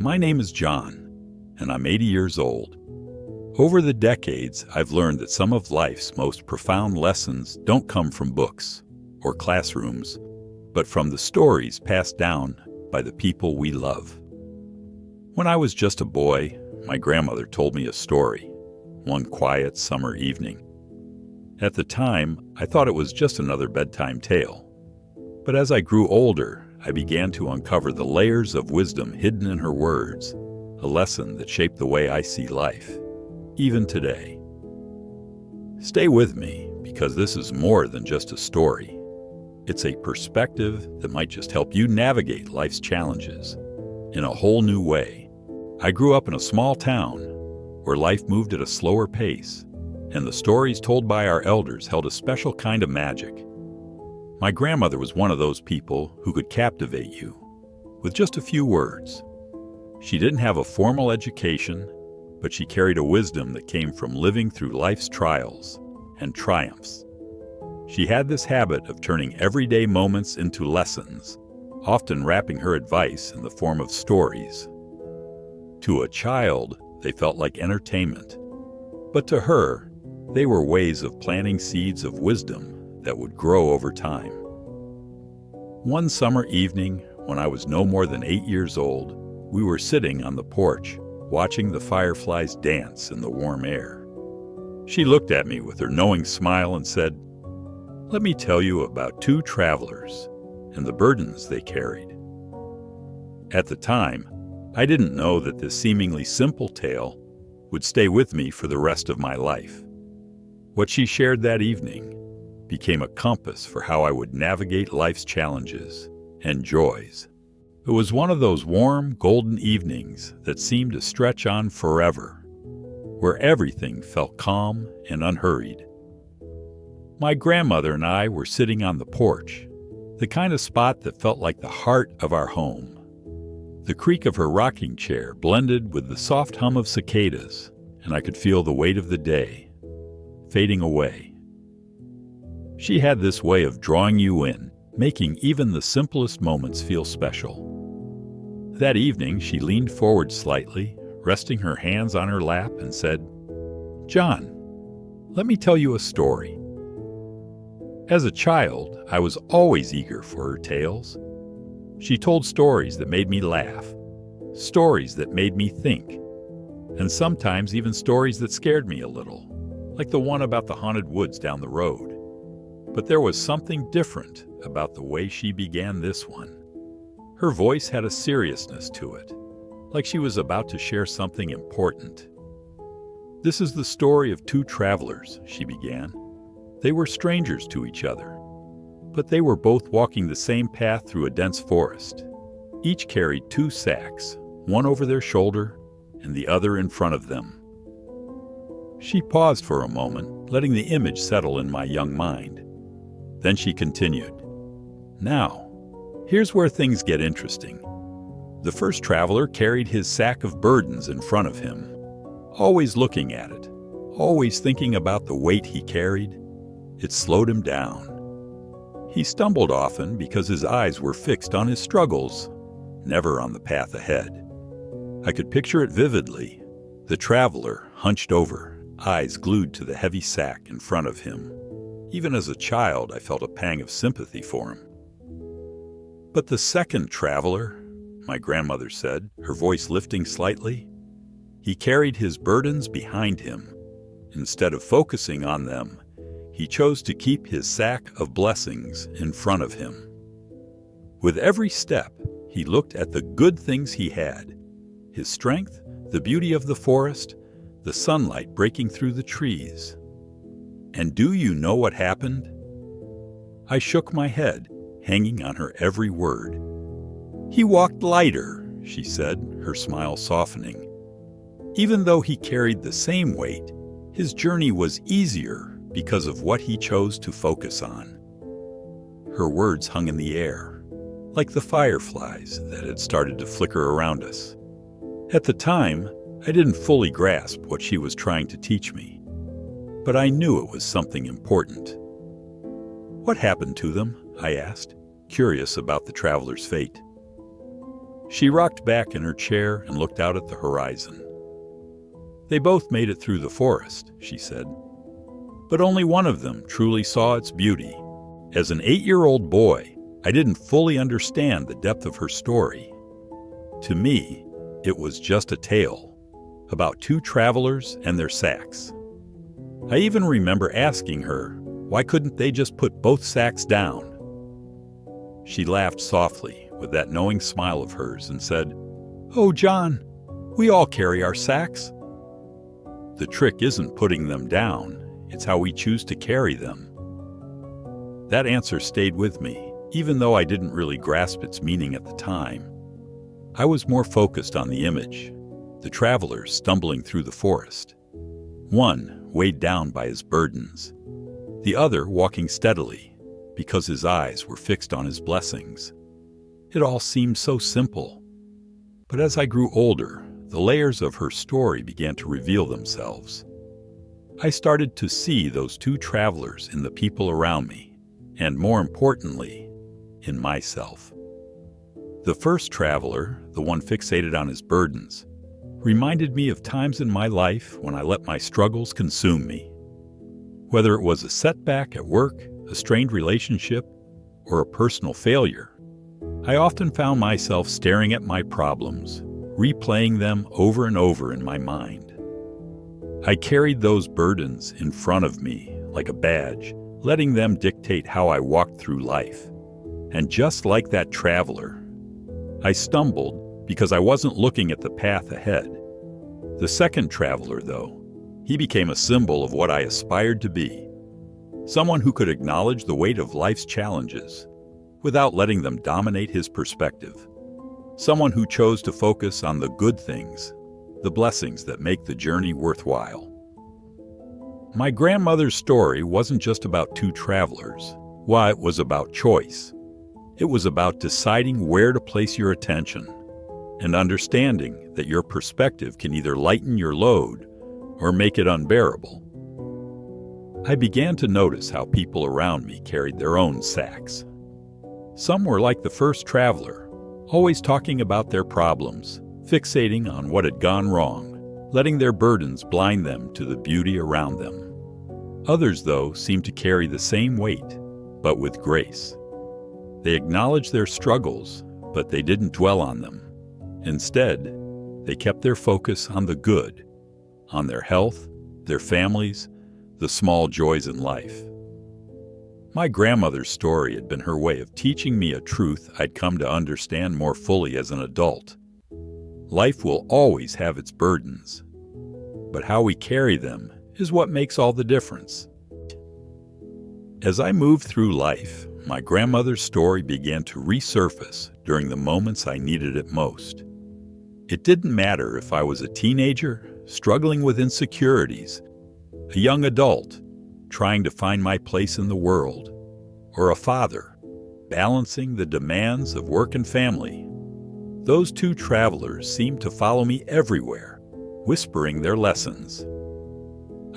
My name is John, and I'm 80 years old. Over the decades, I've learned that some of life's most profound lessons don't come from books or classrooms, but from the stories passed down by the people we love. When I was just a boy, my grandmother told me a story, one quiet summer evening. At the time, I thought it was just another bedtime tale. But as I grew older, I began to uncover the layers of wisdom hidden in her words, a lesson that shaped the way I see life, even today. Stay with me, because this is more than just a story. It's a perspective that might just help you navigate life's challenges in a whole new way. I grew up in a small town where life moved at a slower pace, and the stories told by our elders held a special kind of magic. My grandmother was one of those people who could captivate you with just a few words. She didn't have a formal education, but she carried a wisdom that came from living through life's trials and triumphs. She had this habit of turning everyday moments into lessons, often wrapping her advice in the form of stories. To a child, they felt like entertainment, but to her, they were ways of planting seeds of wisdom that would grow over time. One summer evening, when I was no more than 8 years old, we were sitting on the porch, watching the fireflies dance in the warm air. She looked at me with her knowing smile and said, "Let me tell you about two travelers and the burdens they carried." At the time, I didn't know that this seemingly simple tale would stay with me for the rest of my life. What she shared that evening became a compass for how I would navigate life's challenges and joys. It was one of those warm, golden evenings that seemed to stretch on forever, where everything felt calm and unhurried. My grandmother and I were sitting on the porch, the kind of spot that felt like the heart of our home. The creak of her rocking chair blended with the soft hum of cicadas, and I could feel the weight of the day fading away. She had this way of drawing you in, making even the simplest moments feel special. That evening, she leaned forward slightly, resting her hands on her lap, and said, "John, let me tell you a story." As a child, I was always eager for her tales. She told stories that made me laugh, stories that made me think, and sometimes even stories that scared me a little, like the one about the haunted woods down the road. But there was something different about the way she began this one. Her voice had a seriousness to it, like she was about to share something important. "This is the story of two travelers," she began. "They were strangers to each other, but they were both walking the same path through a dense forest. Each carried two sacks, one over their shoulder and the other in front of them." She paused for a moment, letting the image settle in my young mind. Then she continued, "Now, here's where things get interesting. The first traveler carried his sack of burdens in front of him, always looking at it, always thinking about the weight he carried. It slowed him down. He stumbled often because his eyes were fixed on his struggles, never on the path ahead. I could picture it vividly, the traveler hunched over, eyes glued to the heavy sack in front of him. Even as a child, I felt a pang of sympathy for him. But the second traveler, my grandmother said, her voice lifting slightly, he carried his burdens behind him. Instead of focusing on them, he chose to keep his sack of blessings in front of him. With every step, he looked at the good things he had, his strength, the beauty of the forest, the sunlight breaking through the trees. And do you know what happened? I shook my head, hanging on her every word. "He walked lighter," she said, her smile softening. "Even though he carried the same weight, his journey was easier because of what he chose to focus on." Her words hung in the air, like the fireflies that had started to flicker around us. At the time, I didn't fully grasp what she was trying to teach me, but I knew it was something important. "What happened to them?" I asked, curious about the traveler's fate. She rocked back in her chair and looked out at the horizon. "They both made it through the forest," she said. "But only one of them truly saw its beauty. As an 8-year-old boy, I didn't fully understand the depth of her story. To me, it was just a tale about 2 travelers and their sacks. I even remember asking her, why couldn't they just put both sacks down? She laughed softly with that knowing smile of hers and said, "Oh, John, we all carry our sacks. The trick isn't putting them down, it's how we choose to carry them." That answer stayed with me, even though I didn't really grasp its meaning at the time. I was more focused on the image, the travelers stumbling through the forest. One weighed down by his burdens, the other walking steadily because his eyes were fixed on his blessings. It all seemed so simple. But as I grew older, the layers of her story began to reveal themselves. I started to see those 2 travelers in the people around me, and more importantly, in myself. The first traveler, the one fixated on his burdens, reminded me of times in my life when I let my struggles consume me. Whether it was a setback at work, a strained relationship, or a personal failure, I often found myself staring at my problems, replaying them over and over in my mind. I carried those burdens in front of me like a badge, letting them dictate how I walked through life. And just like that traveler, I stumbled because I wasn't looking at the path ahead. The second traveler, though, he became a symbol of what I aspired to be. Someone who could acknowledge the weight of life's challenges without letting them dominate his perspective. Someone who chose to focus on the good things, the blessings that make the journey worthwhile. My grandmother's story wasn't just about 2 travelers. Why, it was about choice. It was about deciding where to place your attention and understanding that your perspective can either lighten your load or make it unbearable. I began to notice how people around me carried their own sacks. Some were like the first traveler, always talking about their problems, fixating on what had gone wrong, letting their burdens blind them to the beauty around them. Others, though, seemed to carry the same weight, but with grace. They acknowledged their struggles, but they didn't dwell on them. Instead, they kept their focus on the good, on their health, their families, the small joys in life. My grandmother's story had been her way of teaching me a truth I'd come to understand more fully as an adult. Life will always have its burdens, but how we carry them is what makes all the difference. As I moved through life, my grandmother's story began to resurface during the moments I needed it most. It didn't matter if I was a teenager, struggling with insecurities, a young adult, trying to find my place in the world, or a father, balancing the demands of work and family. Those 2 travelers seemed to follow me everywhere, whispering their lessons.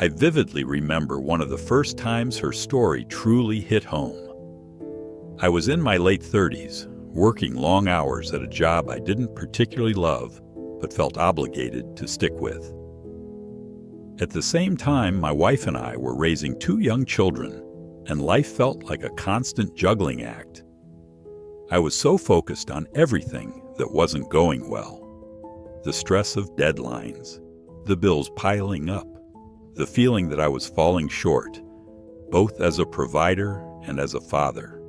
I vividly remember one of the first times her story truly hit home. I was in my late 30s, working long hours at a job I didn't particularly love, but felt obligated to stick with. At the same time, my wife and I were raising 2 young children, and life felt like a constant juggling act. I was so focused on everything that wasn't going well. The stress of deadlines, the bills piling up, the feeling that I was falling short, both as a provider and as a father.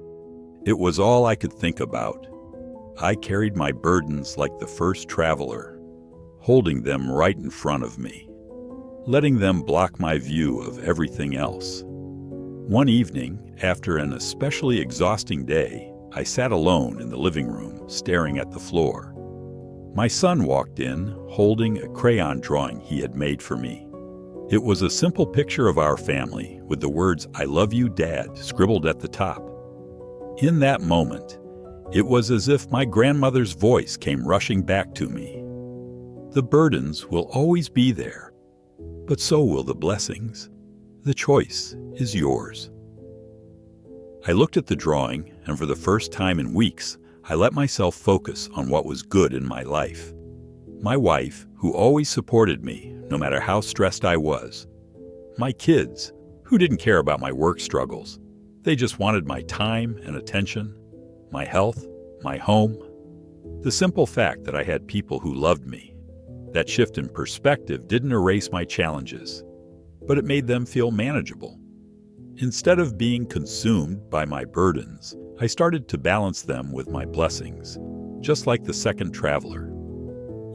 It was all I could think about. I carried my burdens like the first traveler, holding them right in front of me, letting them block my view of everything else. One evening, after an especially exhausting day, I sat alone in the living room, staring at the floor. My son walked in, holding a crayon drawing he had made for me. It was a simple picture of our family, with the words, "I love you, Dad," scribbled at the top. In that moment, it was as if my grandmother's voice came rushing back to me. The burdens will always be there, but so will the blessings. The choice is yours. I looked at the drawing, and for the first time in weeks, I let myself focus on what was good in my life. My wife, who always supported me, no matter how stressed I was. My kids, who didn't care about my work struggles. They just wanted my time and attention, my health, my home. The simple fact that I had people who loved me. That shift in perspective didn't erase my challenges, but it made them feel manageable. Instead of being consumed by my burdens, I started to balance them with my blessings, just like the second traveler.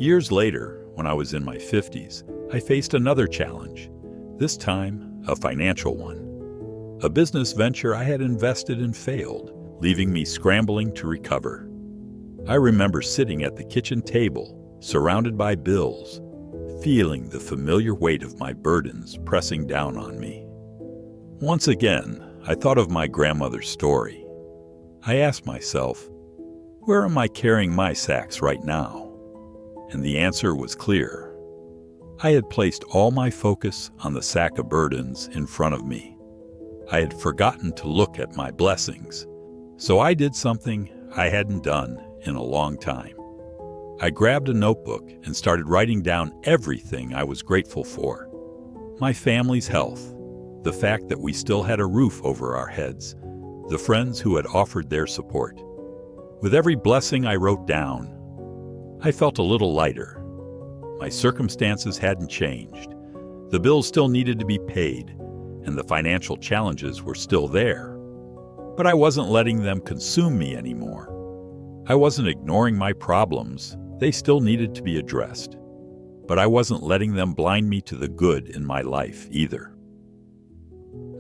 Years later, when I was in my 50s, I faced another challenge, this time a financial one. A business venture I had invested in failed, leaving me scrambling to recover. I remember sitting at the kitchen table, surrounded by bills, feeling the familiar weight of my burdens pressing down on me. Once again, I thought of my grandmother's story. I asked myself, where am I carrying my sacks right now? And the answer was clear. I had placed all my focus on the sack of burdens in front of me. I had forgotten to look at my blessings, so I did something I hadn't done in a long time. I grabbed a notebook and started writing down everything I was grateful for. My family's health, the fact that we still had a roof over our heads, the friends who had offered their support. With every blessing I wrote down, I felt a little lighter. My circumstances hadn't changed. The bills still needed to be paid, and the financial challenges were still there. But I wasn't letting them consume me anymore. I wasn't ignoring my problems. They still needed to be addressed. But I wasn't letting them blind me to the good in my life either.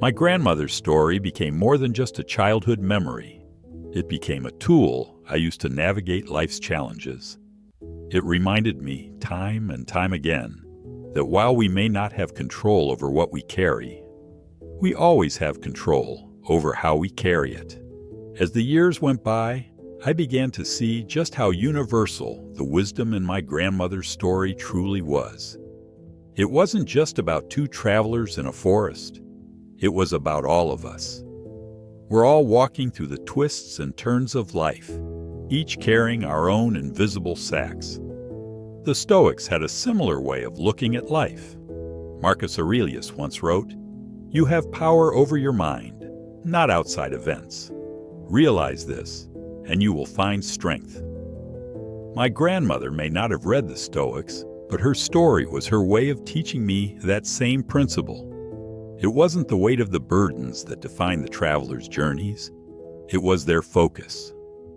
My grandmother's story became more than just a childhood memory. It became a tool I used to navigate life's challenges. It reminded me, time and time again, that while we may not have control over what we carry, we always have control over how we carry it. As the years went by, I began to see just how universal the wisdom in my grandmother's story truly was. It wasn't just about two travelers in a forest. It was about all of us. We're all walking through the twists and turns of life, each carrying our own invisible sacks. The Stoics had a similar way of looking at life. Marcus Aurelius once wrote, "You have power over your mind, not outside events. Realize this, and you will find strength." My grandmother may not have read the Stoics, but her story was her way of teaching me that same principle. It wasn't the weight of the burdens that defined the travelers' journeys. It was their focus,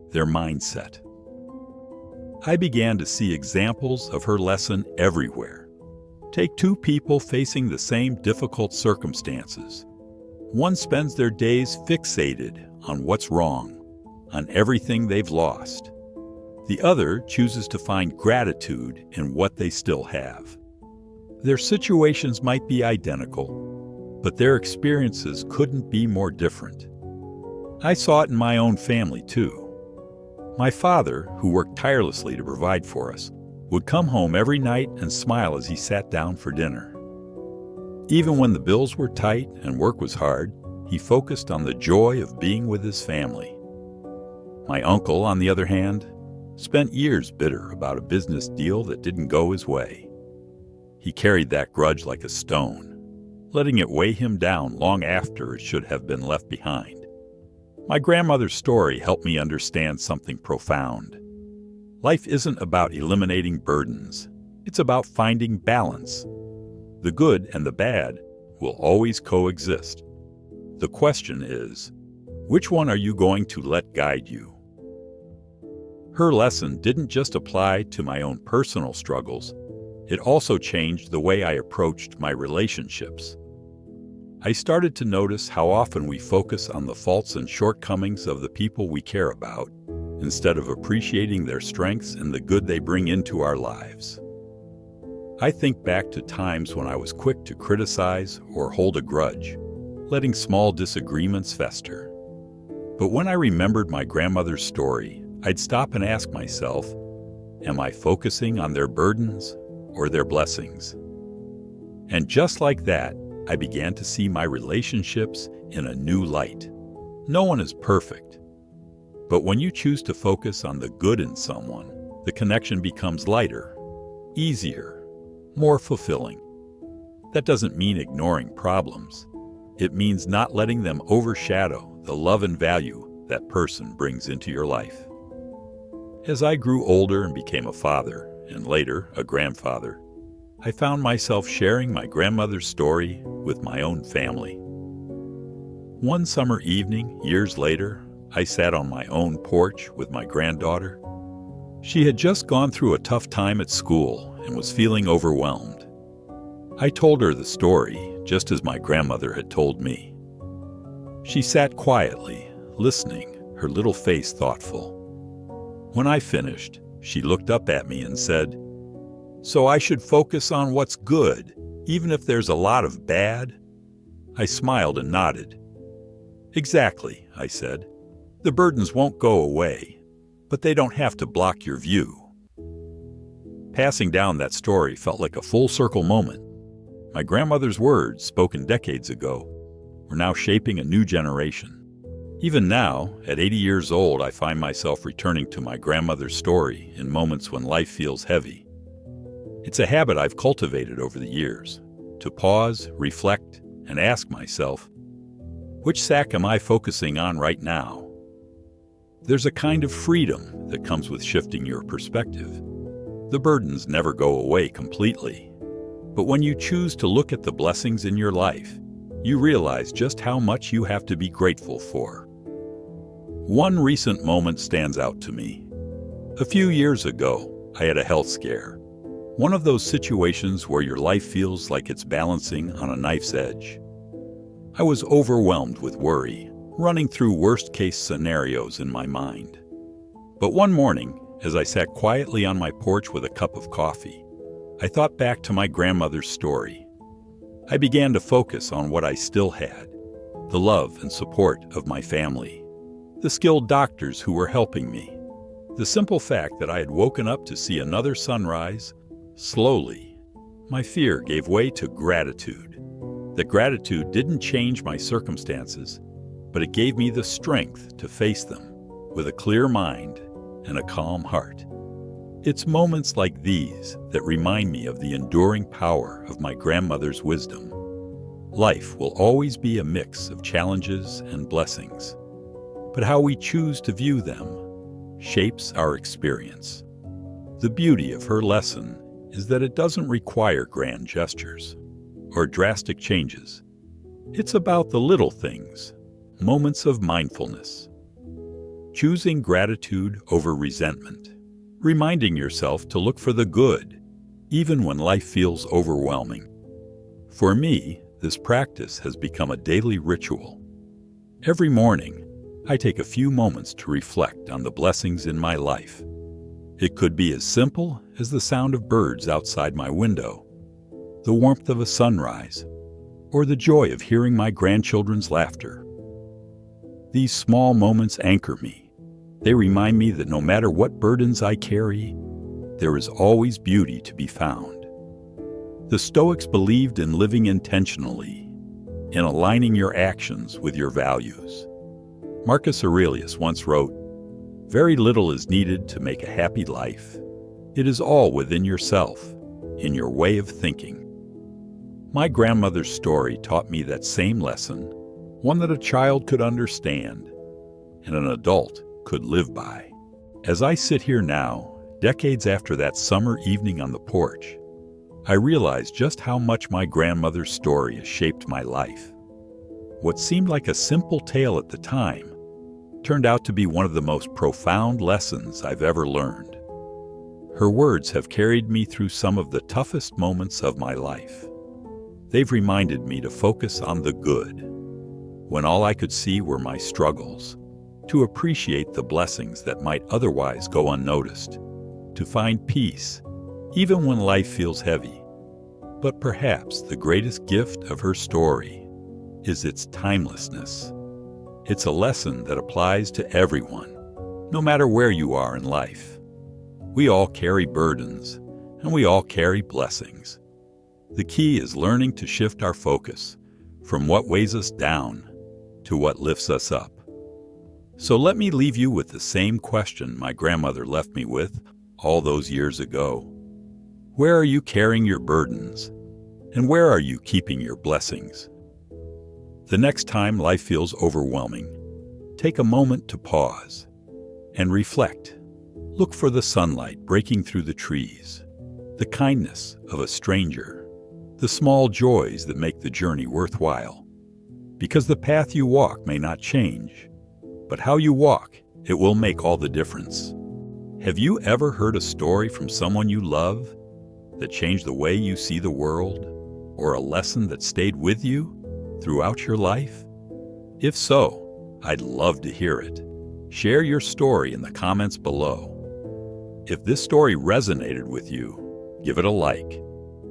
their mindset. I began to see examples of her lesson everywhere. Take two people facing the same difficult circumstances. One spends their days fixated on what's wrong, on everything they've lost. The other chooses to find gratitude in what they still have. Their situations might be identical, but their experiences couldn't be more different. I saw it in my own family, too. My father, who worked tirelessly to provide for us, would come home every night and smile as he sat down for dinner. Even when the bills were tight and work was hard, he focused on the joy of being with his family. My uncle, on the other hand, spent years bitter about a business deal that didn't go his way. He carried that grudge like a stone, letting it weigh him down long after it should have been left behind. My grandmother's story helped me understand something profound. Life isn't about eliminating burdens. It's about finding balance. The good and the bad will always coexist. The question is, which one are you going to let guide you? Her lesson didn't just apply to my own personal struggles. It also changed the way I approached my relationships. I started to notice how often we focus on the faults and shortcomings of the people we care about, instead of appreciating their strengths and the good they bring into our lives. I think back to times when I was quick to criticize or hold a grudge, letting small disagreements fester. But when I remembered my grandmother's story, I'd stop and ask myself, am I focusing on their burdens or their blessings? And just like that, I began to see my relationships in a new light. No one is perfect. But when you choose to focus on the good in someone, the connection becomes lighter, easier, more fulfilling. That doesn't mean ignoring problems. It means not letting them overshadow the love and value that person brings into your life. As I grew older and became a father, and later a grandfather, I found myself sharing my grandmother's story with my own family. One summer evening, years later, I sat on my own porch with my granddaughter. She had just gone through a tough time at school and was feeling overwhelmed. I told her the story, just as my grandmother had told me. She sat quietly, listening, her little face thoughtful. When I finished, she looked up at me and said, "So I should focus on what's good, even if there's a lot of bad?" I smiled and nodded. "Exactly," I said. "The burdens won't go away, but they don't have to block your view." Passing down that story felt like a full-circle moment. My grandmother's words, spoken decades ago, were now shaping a new generation. Even now, at 80 years old, I find myself returning to my grandmother's story in moments when life feels heavy. It's a habit I've cultivated over the years, to pause, reflect, and ask myself, which sack am I focusing on right now? There's a kind of freedom that comes with shifting your perspective. The burdens never go away completely. But when you choose to look at the blessings in your life, you realize just how much you have to be grateful for. One recent moment stands out to me. A few years ago, I had a health scare. One of those situations where your life feels like it's balancing on a knife's edge. I was overwhelmed with worry, running through worst-case scenarios in my mind. But one morning, as I sat quietly on my porch with a cup of coffee, I thought back to my grandmother's story. I began to focus on what I still had, the love and support of my family, the skilled doctors who were helping me, the simple fact that I had woken up to see another sunrise. Slowly, my fear gave way to gratitude. That gratitude didn't change my circumstances, but it gave me the strength to face them with a clear mind and a calm heart. It's moments like these that remind me of the enduring power of my grandmother's wisdom. Life will always be a mix of challenges and blessings, but how we choose to view them shapes our experience. The beauty of her lesson is that it doesn't require grand gestures or drastic changes. It's about the little things, moments of mindfulness. Choosing gratitude over resentment, reminding yourself to look for the good, even when life feels overwhelming. For me, this practice has become a daily ritual. Every morning, I take a few moments to reflect on the blessings in my life. It could be as simple as the sound of birds outside my window, the warmth of a sunrise, or the joy of hearing my grandchildren's laughter. These small moments anchor me. They remind me that no matter what burdens I carry, there is always beauty to be found. The Stoics believed in living intentionally, in aligning your actions with your values. Marcus Aurelius once wrote, "Very little is needed to make a happy life. It is all within yourself, in your way of thinking." My grandmother's story taught me that same lesson, one that a child could understand and an adult could live by. As I sit here now, decades after that summer evening on the porch, I realize just how much my grandmother's story has shaped my life. What seemed like a simple tale at the time turned out to be one of the most profound lessons I've ever learned. Her words have carried me through some of the toughest moments of my life. They've reminded me to focus on the good, when all I could see were my struggles, to appreciate the blessings that might otherwise go unnoticed, to find peace, even when life feels heavy. But perhaps the greatest gift of her story is its timelessness. It's a lesson that applies to everyone, no matter where you are in life. We all carry burdens, and we all carry blessings. The key is learning to shift our focus from what weighs us down to what lifts us up. So let me leave you with the same question my grandmother left me with all those years ago. Where are you carrying your burdens? And where are you keeping your blessings? The next time life feels overwhelming, take a moment to pause and reflect. Look for the sunlight breaking through the trees, the kindness of a stranger, the small joys that make the journey worthwhile. Because the path you walk may not change, but how you walk, it will make all the difference. Have you ever heard a story from someone you love that changed the way you see the world, or a lesson that stayed with you throughout your life? If so, I'd love to hear it. Share your story in the comments below. If this story resonated with you, give it a like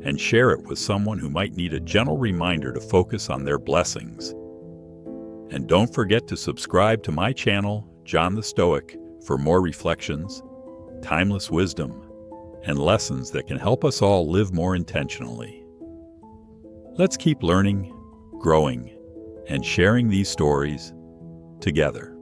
and share it with someone who might need a gentle reminder to focus on their blessings. And don't forget to subscribe to my channel, John the Stoic, for more reflections, timeless wisdom, and lessons that can help us all live more intentionally. Let's keep learning, growing, and sharing these stories together.